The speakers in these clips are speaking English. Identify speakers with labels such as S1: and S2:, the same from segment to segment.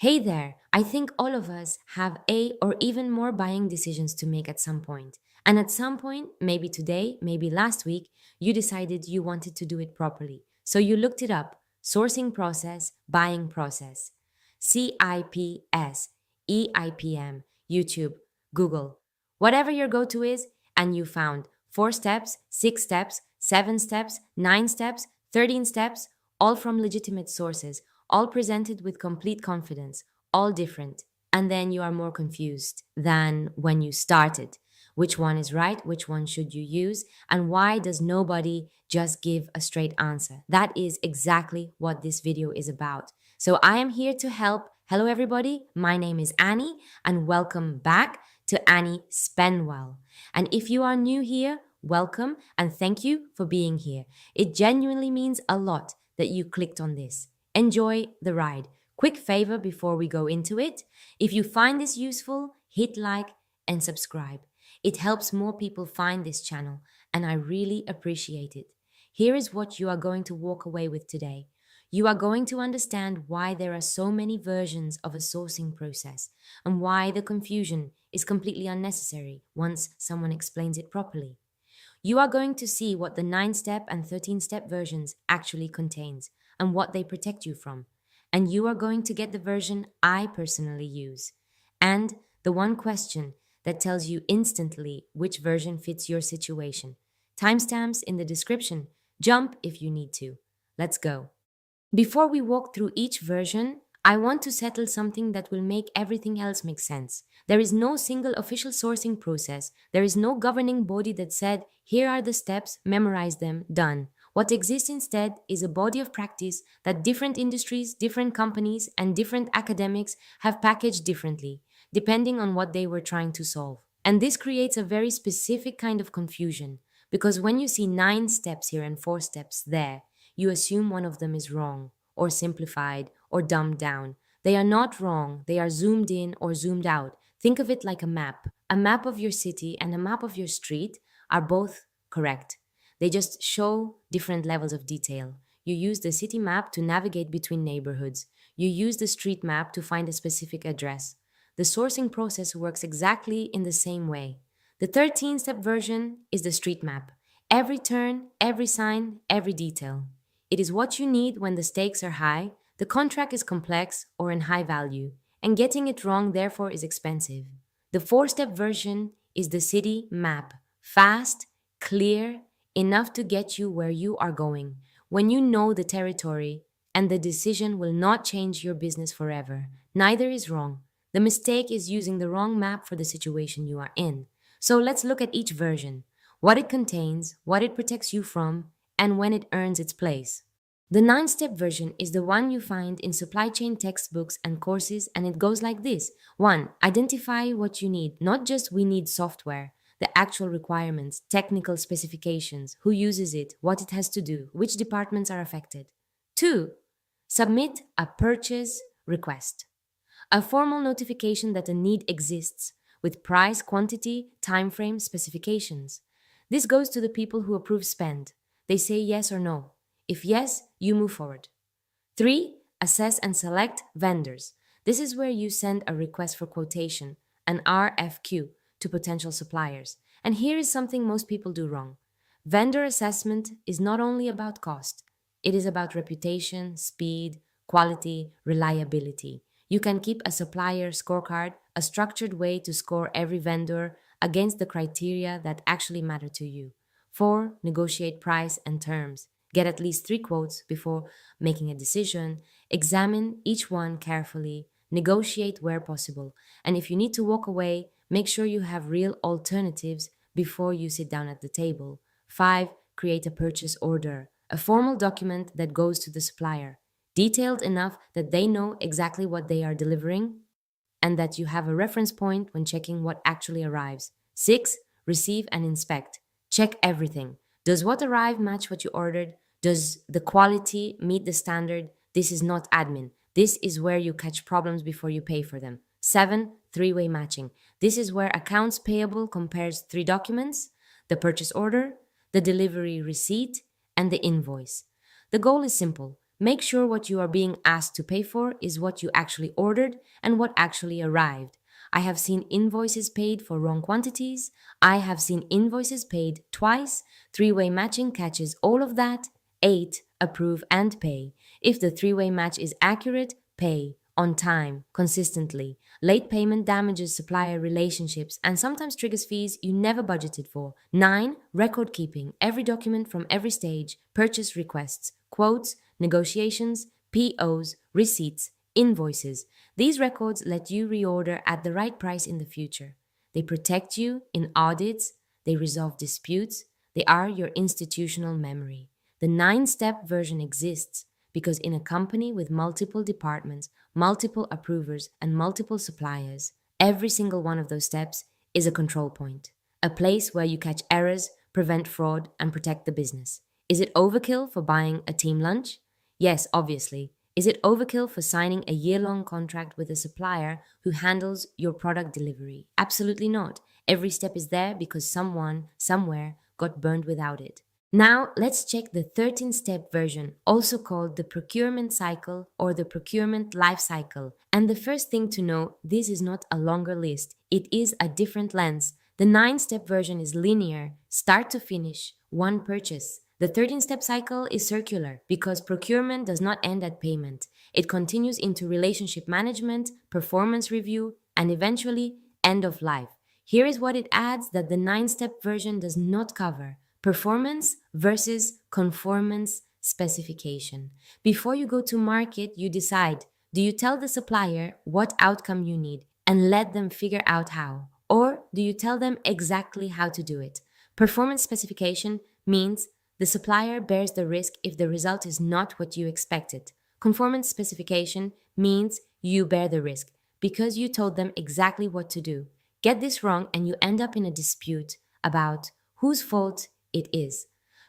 S1: Hey there, I think all of us have a or even more buying decisions to make at some point. And at some point, maybe today, maybe last week, you decided you wanted to do it properly. So you looked it up: sourcing process, buying process, CIPS, EIPM, YouTube, Google, whatever your go to is, and you found 4 steps, 6 steps, 7 steps, 9 steps, 13 steps, all from legitimate sources, all presented with complete confidence, all different. And then you are more confused than when you started. Which one is right? Which one should you use? And why does nobody just give a straight answer? That is exactly what this video is about. So I am here to help. Hello, everybody. My name is Annie, and welcome back to Annie Spenwell. And if you are new here, welcome and thank you for being here. It genuinely means a lot that you clicked on this. Enjoy the ride. Quick favor before we go into it: if you find this useful, hit like and subscribe. It helps more people find this channel, and I really appreciate it. Here is what you are going to walk away with today. You are going to understand why there are so many versions of a sourcing process and why the confusion is completely unnecessary once someone explains it properly. You are going to see what the 9 step and 13 step versions actually contains and what they protect you from. And you are going to get the version I personally use and the one question that tells you instantly which version fits your situation. Timestamps in the description. Jump if you need to. Let's go. Before we walk through each version, I want to settle something that will make everything else make sense. There is no single official sourcing process. There is no governing body that said, here are the steps, memorize them, done. What exists instead is a body of practice that different industries, different companies, and different academics have packaged differently, depending on what they were trying to solve. And this creates a very specific kind of confusion, because when you see 9 steps here and 4 steps there, you assume one of them is wrong, or simplified, or dumbed down. They are not wrong, they are zoomed in or zoomed out. Think of it like a map. A map of your city and a map of your street are both correct. They just show different levels of detail. You use the city map to navigate between neighborhoods. You use the street map to find a specific address. The sourcing process works exactly in the same way. The 13-step version is the street map. Every turn, every sign, every detail. It is what you need when the stakes are high, the contract is complex or in high value, and getting it wrong therefore is expensive. The 4-step version is the city map. Fast, clear, enough to get you where you are going. When you know the territory, and the decision will not change your business forever. Neither is wrong. The mistake is using the wrong map for the situation you are in. So let's look at each version, what it contains, what it protects you from, and when it earns its place. The 9-step version is the one you find in supply chain textbooks and courses, and it goes like this. 1. Identify what you need, not just we need software. The actual requirements, technical specifications, who uses it, what it has to do, which departments are affected. 2. Submit a purchase request, a formal notification that a need exists with price, quantity, time frame, specifications. This goes to the people who approve spend. They say yes or no. If yes, you move forward. 3. Assess and select vendors. This is where you send a request for quotation, an RFQ, to potential suppliers. And here is something most people do wrong. Vendor assessment is not only about cost, it is about reputation, speed, quality, reliability. You can keep a supplier scorecard, a structured way to score every vendor against the criteria that actually matter to you. 4. Negotiate price and terms. Get at least 3 quotes before making a decision. Examine each one carefully. Negotiate where possible. And if you need to walk away, make sure you have real alternatives before you sit down at the table. 5. Create a purchase order, a formal document that goes to the supplier, detailed enough that they know exactly what they are delivering and that you have a reference point when checking what actually arrives. 6. Receive and inspect. Check everything. Does what arrive match what you ordered? Does the quality meet the standard? This is not admin. This is where you catch problems before you pay for them. 7. Three-way matching. This is where accounts payable compares 3 documents: the purchase order, the delivery receipt, and the invoice. The goal is simple: Make sure what you are being asked to pay for is what you actually ordered and what actually arrived. I have seen invoices paid for wrong quantities. I have seen invoices paid twice. Three-way matching catches all of that. 8. Approve and pay. If the three-way match is accurate, pay on time, consistently. Late payment damages supplier relationships and sometimes triggers fees you never budgeted for. 9. Record keeping. Every document from every stage, purchase requests, quotes, negotiations, POs, receipts, invoices. These records let you reorder at the right price in the future. They protect you in audits, they resolve disputes, they are your institutional memory. The 9-step version exists because in a company with multiple departments, multiple approvers, and multiple suppliers, every single one of those steps is a control point, a place where you catch errors, prevent fraud, and protect the business. Is it overkill for buying a team lunch? Yes, obviously. Is it overkill for signing a year-long contract with a supplier who handles your product delivery? Absolutely not. Every step is there because someone, somewhere, got burned without it. Now, let's check the 13-step version, also called the procurement cycle or the procurement life cycle. And the first thing to know, this is not a longer list. It is a different lens. The 9-step version is linear, start to finish, one purchase. The 13-step cycle is circular because procurement does not end at payment. It continues into relationship management, performance review, and eventually end of life. Here is what it adds that the 9-step version does not cover: performance versus conformance specification. Before you go to market, you decide, do you tell the supplier what outcome you need and let them figure out how? Or do you tell them exactly how to do it? Performance specification means the supplier bears the risk if the result is not what you expected. Conformance specification means you bear the risk because you told them exactly what to do. Get this wrong and you end up in a dispute about whose fault it is.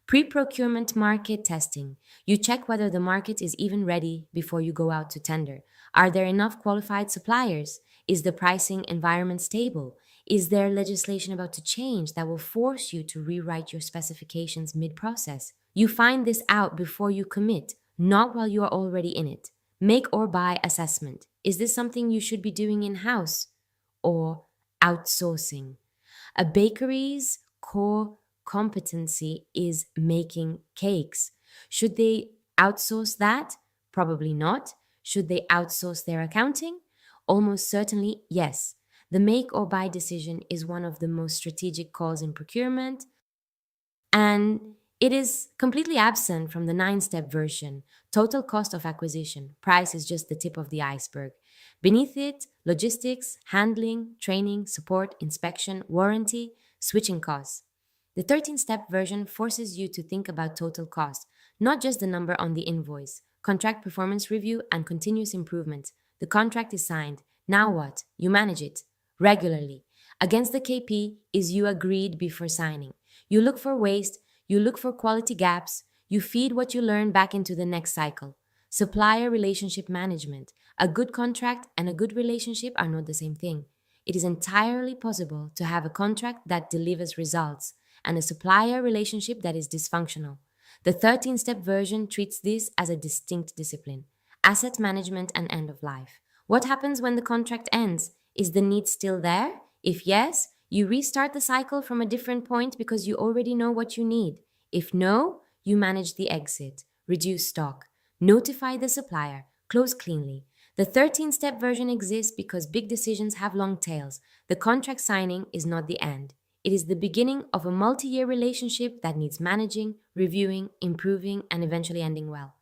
S1: Pre-procurement market testing. You check whether the market is even ready before you go out to tender. Are there enough qualified suppliers? Is the pricing environment stable? Is there legislation about to change that will force you to rewrite your specifications mid-process? You find this out before you commit, not while you are already in it. Make or buy assessment. Is this something you should be doing in-house or outsourcing? A bakery's core competency is making cakes. Should they outsource that? Probably not. Should they outsource their accounting? Almost certainly yes. The make or buy decision is one of the most strategic calls in procurement, and it is completely absent from the 9-step version. Total cost of acquisition. Price is just the tip of the iceberg. Beneath it, logistics, handling, training, support, inspection, warranty, switching costs. The 13-step version forces you to think about total cost, not just the number on the invoice. Contract performance review and continuous improvement. The contract is signed. Now what? You manage it regularly. Against the KP is you agreed before signing. You look for waste, you look for quality gaps, you feed what you learn back into the next cycle. Supplier relationship management. A good contract and a good relationship are not the same thing. It is entirely possible to have a contract that delivers results and a supplier relationship that is dysfunctional. The 13-step version treats this as a distinct discipline: asset management and end of life. What happens when the contract ends? Is the need still there? If yes, you restart the cycle from a different point because you already know what you need. If no, you manage the exit, reduce stock, notify the supplier, close cleanly. The 13-step version exists because big decisions have long tails. The contract signing is not the end. It is the beginning of a multi-year relationship that needs managing, reviewing, improving, and eventually ending well.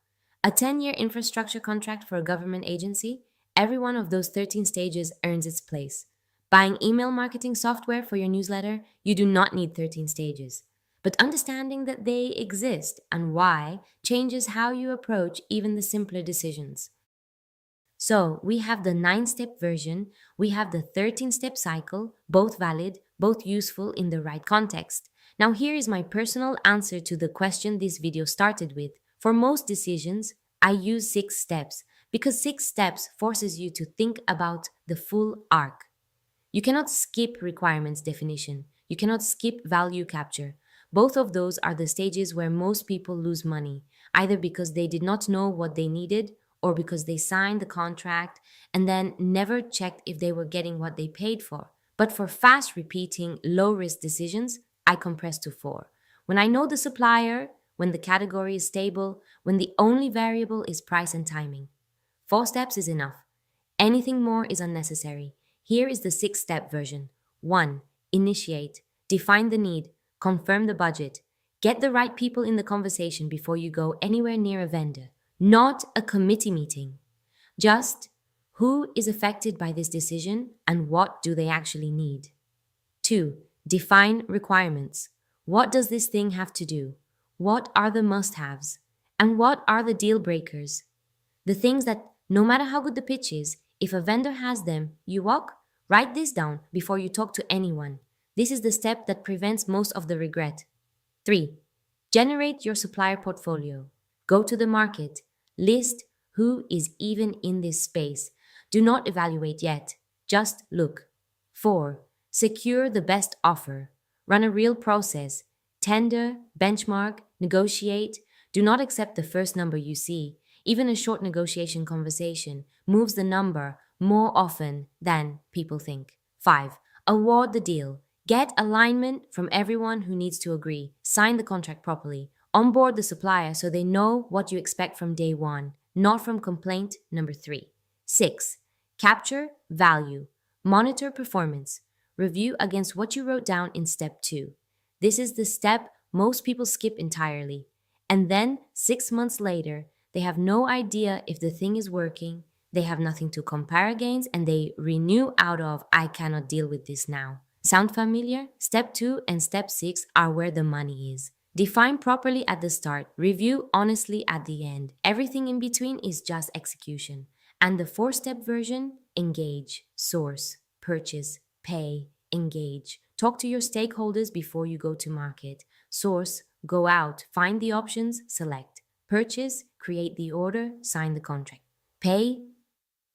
S1: A 10-year infrastructure contract for a government agency, every one of those 13 stages earns its place. Buying email marketing software for your newsletter, you do not need 13 stages. But understanding that they exist and why changes how you approach even the simpler decisions. So we have the 9-step version, we have the 13-step cycle, both valid, both useful in the right context. Now here is my personal answer to the question this video started with. For most decisions, I use 6 steps because 6 steps forces you to think about the full arc. You cannot skip requirements definition. You cannot skip value capture. Both of those are the stages where most people lose money. either because they did not know what they needed or because they signed the contract and then never checked if they were getting what they paid for. But for fast repeating, low risk decisions, I compress to four. When I know the supplier, when the category is stable, when the only variable is price and timing. 4 steps is enough. Anything more is unnecessary. Here is the 6 step version. 1. Initiate. Define the need. Confirm the budget. Get the right people in the conversation before you go anywhere near a vendor. Not a committee meeting. Just who is affected by this decision and what do they actually need. 2. Define requirements. What does this thing have to do? What are the must haves? And what are the deal breakers? The things that, no matter how good the pitch is, if a vendor has them, you walk, write this down before you talk to anyone. This is the step that prevents most of the regret. 3. Generate your supplier portfolio. Go to the market. List who is even in this space. Do not evaluate yet. Just look. 4. Secure the best offer. Run a real process. Tender, benchmark, negotiate. Do not accept the first number you see. Even a short negotiation conversation moves the number more often than people think. 5. Award the deal. Get alignment from everyone who needs to agree. Sign the contract properly. Onboard the supplier so they know what you expect from day one, not from complaint number 3. 6. Capture value. Monitor performance. Review against what you wrote down in step 2. This is the step most people skip entirely. And then 6 months later, they have no idea if the thing is working, they have nothing to compare against, and they renew out of, I cannot deal with this now. Sound familiar? Step 2 and step 6 are where the money is. Define properly at the start, review honestly at the end. Everything in between is just execution. And the 4-step version, engage, source, purchase, pay, engage. Talk to your stakeholders before you go to market. Source, go out, find the options, select. Purchase, create the order, sign the contract. Pay,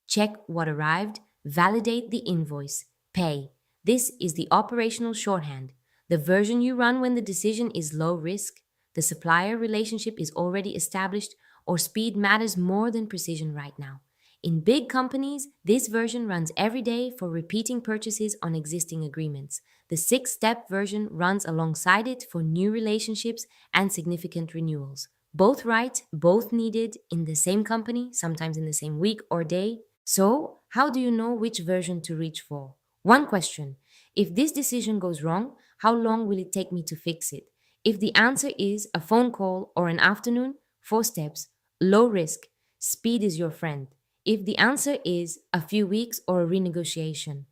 S1: check what arrived, validate the invoice. Pay. This is the operational shorthand. The version you run when the decision is low risk, the supplier relationship is already established, or speed matters more than precision right now. In big companies, this version runs every day for repeating purchases on existing agreements. The 6-step version runs alongside it for new relationships and significant renewals. Both right, both needed in the same company, sometimes in the same week or day. So, how do you know which version to reach for? One question. If this decision goes wrong, how long will it take me to fix it? If the answer is a phone call or an afternoon, 4 steps, low risk, speed is your friend. If the answer is a few weeks or a renegotiation,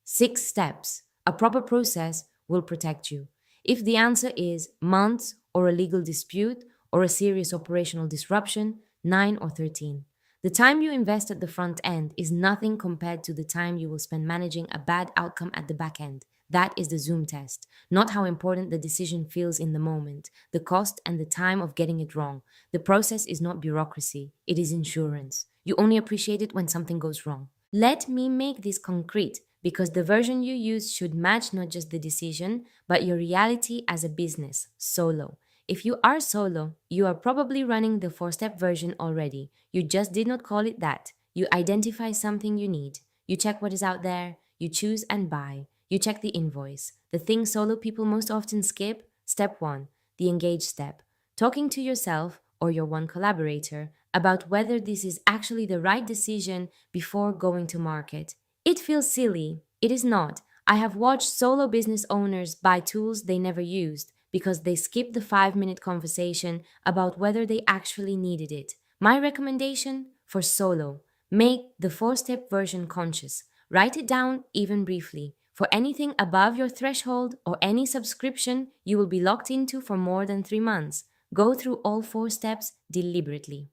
S1: 6 steps, a proper process will protect you. If the answer is months or a legal dispute or a serious operational disruption, 9 or 13. The time you invest at the front end is nothing compared to the time you will spend managing a bad outcome at the back end. That is the Zoom test, not how important the decision feels in the moment, the cost and the time of getting it wrong. The process is not bureaucracy, it is insurance. You only appreciate it when something goes wrong. Let me make this concrete, because the version you use should match not just the decision, but your reality as a business, solo. If you are solo, you are probably running the 4-step version already. You just did not call it that. You identify something you need. You check what is out there. You choose and buy. You check the invoice. The thing solo people most often skip, step 1, the engage step. Talking to yourself or your one collaborator about whether this is actually the right decision before going to market. It feels silly. It is not. I have watched solo business owners buy tools they never used because they skipped the 5-minute conversation about whether they actually needed it. My recommendation for solo, make the 4-step version conscious. Write it down even briefly. For anything above your threshold or any subscription you will be locked into for more than 3 months, go through all 4 steps deliberately.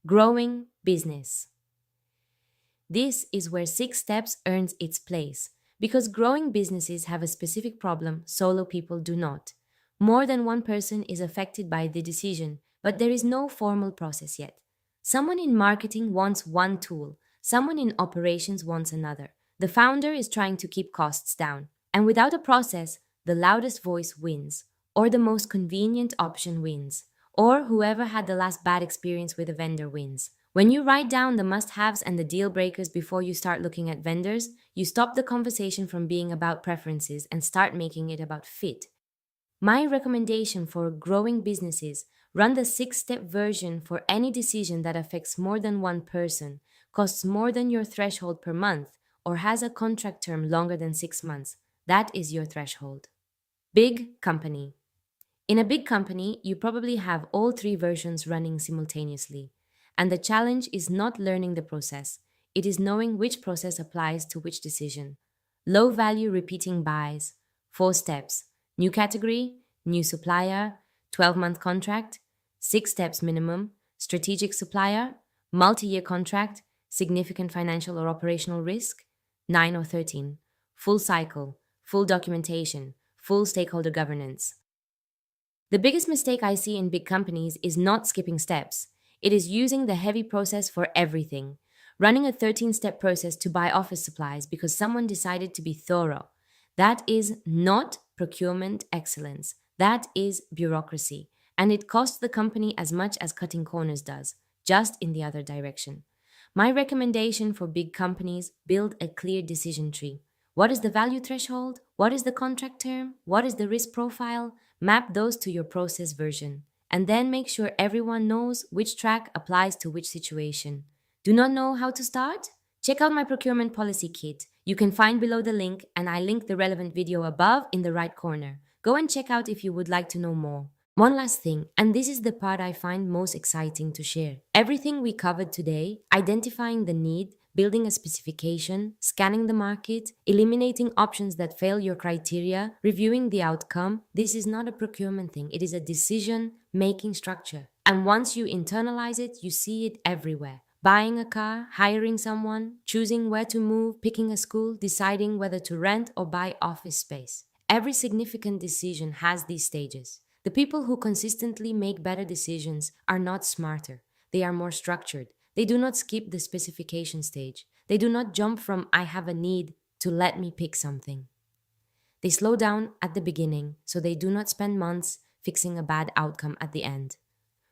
S1: Growing business. This is where 6 steps earns its place. Because growing businesses have a specific problem, solo people do not. More than one person is affected by the decision, but there is no formal process yet. Someone in marketing wants one tool, someone in operations wants another. The founder is trying to keep costs down, and without a process, the loudest voice wins. or the most convenient option wins, or whoever had the last bad experience with a vendor wins. When you write down the must haves and the deal breakers before you start looking at vendors, you stop the conversation from being about preferences and start making it about fit. My recommendation for growing businesses: run the 6 step version for any decision that affects more than one person, costs more than your threshold per month, or has a contract term longer than 6 months. That is your threshold. Big company. In a big company, you probably have all 3 versions running simultaneously. And the challenge is not learning the process, it is knowing which process applies to which decision. Low value repeating buys, 4 steps: new category, new supplier, 12-month contract, 6 steps minimum, strategic supplier, multi year contract, significant financial or operational risk, 9 or 13, full cycle, full documentation, full stakeholder governance. The biggest mistake I see in big companies is not skipping steps. It is using the heavy process for everything. Running a 13-step process to buy office supplies because someone decided to be thorough. That is not procurement excellence. That is bureaucracy. And it costs the company as much as cutting corners does, just in the other direction. My recommendation for big companies: build a clear decision tree. What is the value threshold? What is the contract term? What is the risk profile? Map those to your process version. And then make sure everyone knows which track applies to which situation. Do not know how to start? Check out my procurement policy kit. You can find below the link, and I link the relevant video above in the right corner. Go and check out if you would like to know more. One last thing, and this is the part I find most exciting to share. Everything we covered today: identifying the need, building a specification, scanning the market, eliminating options that fail your criteria, reviewing the outcome — this is not a procurement thing, it is a decision-making structure. And once you internalize it, you see it everywhere. Buying a car, hiring someone, choosing where to move, picking a school, deciding whether to rent or buy office space. Every significant decision has these stages. The people who consistently make better decisions are not smarter. They are more structured. They do not skip the specification stage. They do not jump from "I have a need" to "let me pick something." They slow down at the beginning so they do not spend months fixing a bad outcome at the end.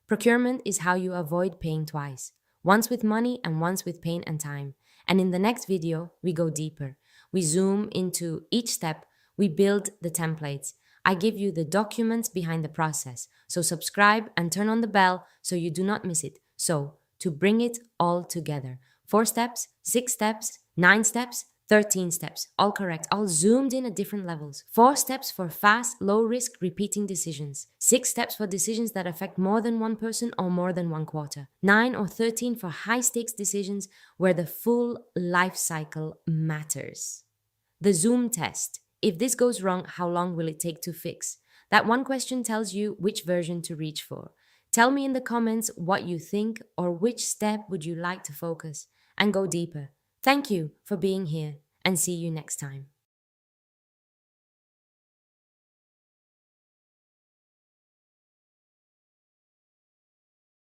S1: Procurement is how you avoid paying twice, once with money and once with pain and time. And in the next video, we go deeper. We zoom into each step. We build the templates. I give you the documents behind the process. So subscribe and turn on the bell so you do not miss it. So, to bring it all together: 4 steps, 6 steps, 9 steps, 13 steps, all correct, all zoomed in at different levels. 4 steps for fast, low-risk, repeating decisions. 6 steps for decisions that affect more than one person or more than one quarter. 9 or 13 for high-stakes decisions where the full life cycle matters. The Zoom test: if this goes wrong, how long will it take to fix? That one question tells you which version to reach for. Tell me in the comments what you think, or which step would you like to focus and go deeper. Thank you for being here, and see you next time.